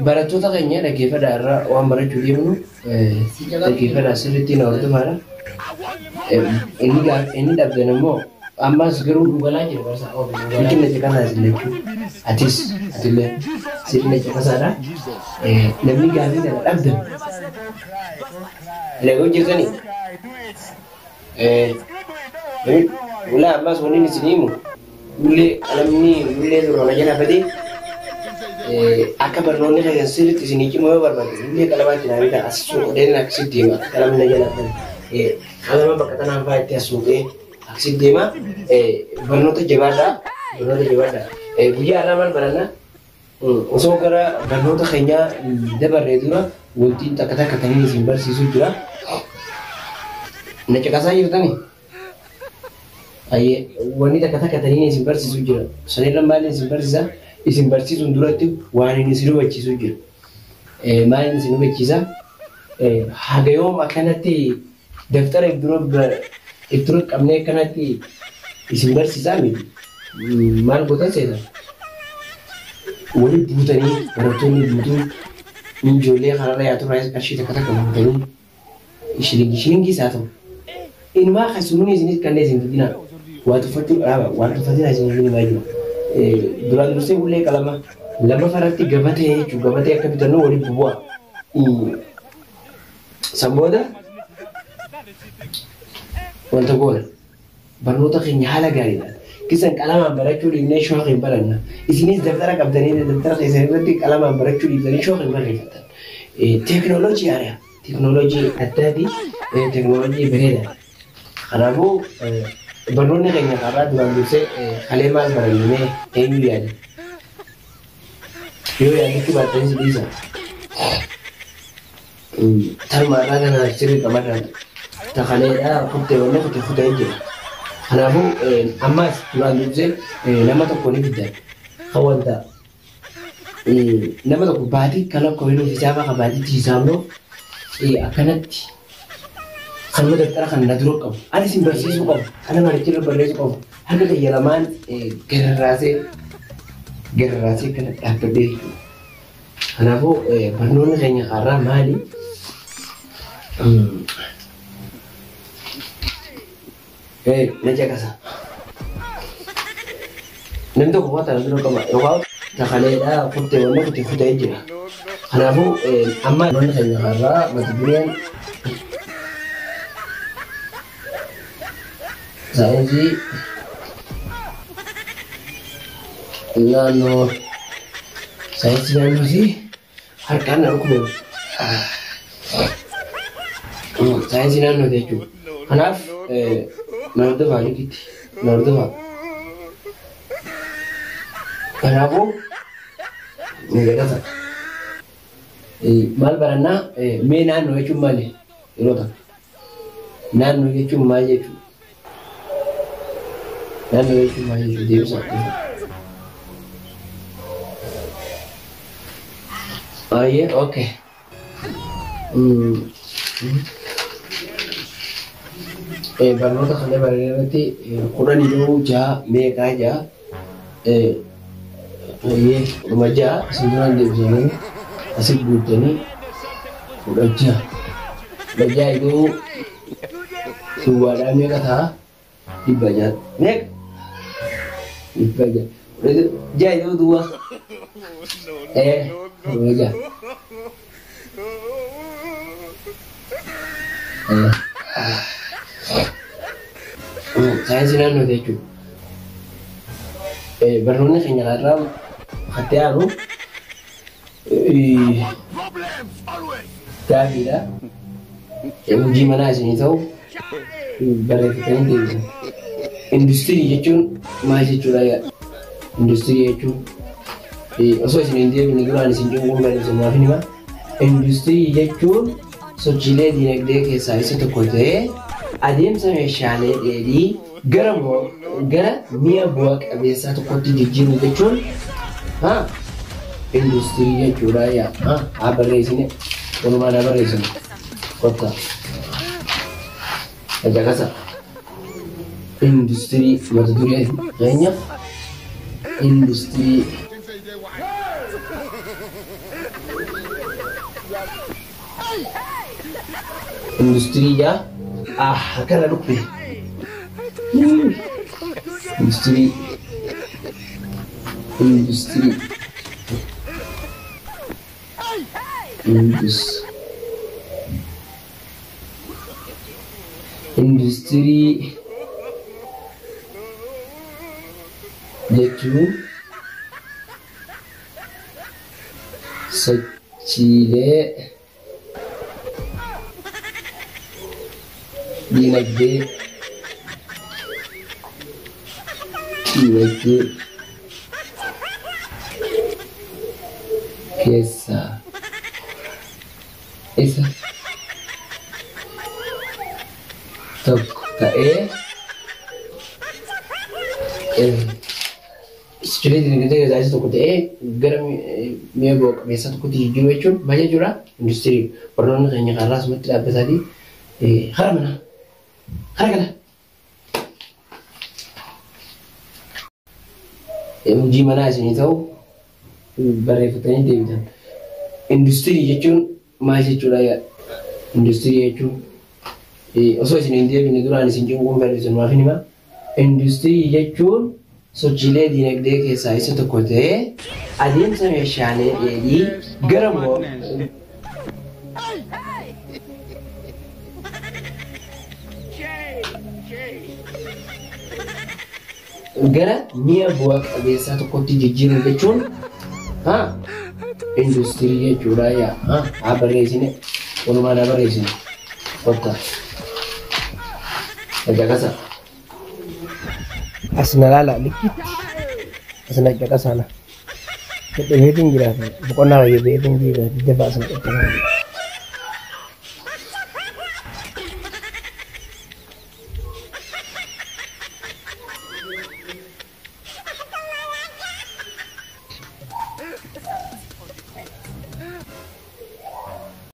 barattoota keenya dhaggeeffadhaa irraa waan barachuu deemnu dhaggeeffadhaa sirriitti na hordofaa. Inni dhabdan immoo ammas garuu dhugalaa jira barsa biqilna caqasaa sillachuu atis atillee sirna caqasaadha. Namni gaarii kana dhabdan ilaa jirtanii ulaa ammas wanni isin himu ullee qalamni ullee durana jala badee akka barnoonni kan sirriitti isin hiikimu yoo barbaade ullee qalamaatti naanidha as suuqdeen akkasitti deema qalamni jala badee qalama bakka tanaan fa'aa itti as suuqee akkasitti deema barnoota jabaadhaa guyyaa irraa maal baranna osoo gara barnoota keenyaa dabarree dura wanti takka takka tanii isin barsiisuu jira. Na caqasaa jirtanii wanni takka takka tanii isin barsiisuu jira. Sanirra maal isin barsiisa? Isin barsiisuun duratti waan inni isin hubachiisuu jira. Maal inni isin hubachiisa? Haga yoom akkanatti daftara ibdura qabnee akkanatti isin barsiisaa miti. Maal gootan seetan? Walitti buutanii barattoonni buutuun ijoollee kanarra yaatu qarshii takka takka buutanii shilingi isaa ta'u. Inuma khasuuni isin kanneen isin fidina waan tuffatiin isin fidina jiru. Duraan dursee ullee qalama lama faratti gabatee jechuudha. Gabatee akka bitannoo walitti bu'a. Sanbooda wanta goona barnoota keenya haala gaariidhaan kisan qalamaan barachuu dhiibnee shooqa hin baranna. Isinis daftara qabdanii daftara keessan irratti qalamaan barachuu dhiibdanii shooqa hin barreeffatan. Teekinooloojii haaraa teekinooloojii addaati teekinooloojii bareedaa. Kanaafuu barnoonni keenya karaa duraan dursee kalee maal barannee eenyu yaada? Yoo yaadachuu baatanii si dhiisa. Tarmaadhaa kana sirrii qabaadhaan takaleedhaa kuttee wanne kutee jira. Kanaafuu ammas duraan dursee nama tokko ni fiddan. Kan wanta nama tokko baatii kan akka wiluuf isaa bakka baatiitti hisaabnoo akkanatti kan daftara kan na dura qabu. Ani isin barsiisuu qabu. Ana marichirra barreessuu qabu. Harka kiyya lamaan gararraasee kana dhaabbadhee jechuudha. Kanaafuu barnoonni keenya karaa maali? Na caqasa. Namni tokko waan dura qaba. Yookaan takaleedhaa kuttee wanne kutee jira. Kanaafuu amma barnoonni keenya karaa mata dureen sainsii naannoo sih harkaan na rukun sainsii naannoo jechuudha. Kanaaf na hordofaa jechuudha. Na hordofaa. Kanaafuu ni gadata. Maal barannaa mee naannoo jechuun maali? Yeroo takka naannoo jechuun maal jechuudha? Naannoo jechuun maal jechuudha? Deebisa. Okay. Barnoota kana barreeffamee irratti kudhanii yoo jaha meeqaa jaha dhuma jaha isin duraan deebisanii asii guutanii kudha jaha iddoo duwwaadhaa meeqa ta'a? Dhibba jaha meeqa? Dhibba jaha iddoo duwwaa Roja. Saya sinan nanti cu. Barnoonni keenya irraa hatti aanu gaafiidha. Hojii manaa isinii ta'u barreeffatanii deebisan. Industirii jechuun maal jechuudha? Industirii jechuun osoo isin deebine duraan isin jenguun barreessan maaf nima. Industirii jechuun sochiilee dinagdee keessaa isa tokko ta'ee adeemsa meeshaalee dheedhii gara mi'a bu'aa qabeessaa tokkotti jijjiiruu jechuun industirii jechuudha. Haa barreessine walumaan haa barreessine kotta ajaqasa industirii mata duree keenya industirii industri ya kana dhufe industri jechuun sochiilee dinagdee keessaa isa tokko ta'ee sochiilee dinagdee keessaa isa tokko ta'ee gara mi'a bu'a qabeessa tokkotti jijjiiruu jechuun baay'ee jira. Industirii barnoonni keenya karaa asumatti dhaabbatanii hara mana hara gala hojii manaa isinii ta'u barreeffatanii deebitan. Industirii jechuun maal jechuudha? Industirii jechuun osoo isin hin deebine duraan isin cinquun barreessan maaf hin himaa? Industirii jechuun sochiilee dinagdee keessaa isa tokko ta'ee adeemsa meeshaalee dheedhii gara mi'a bu'a qabeessaa tokkotti jijjiiruu jechuun industirii jechuudha. Haa barreessine walumaan haa barreessine bakka dhaqasa asna laala likitti asna dhaqasa na beetiin jiraata boqonnaa baay'ee beetiin jiraata dafa asna dhaqasa.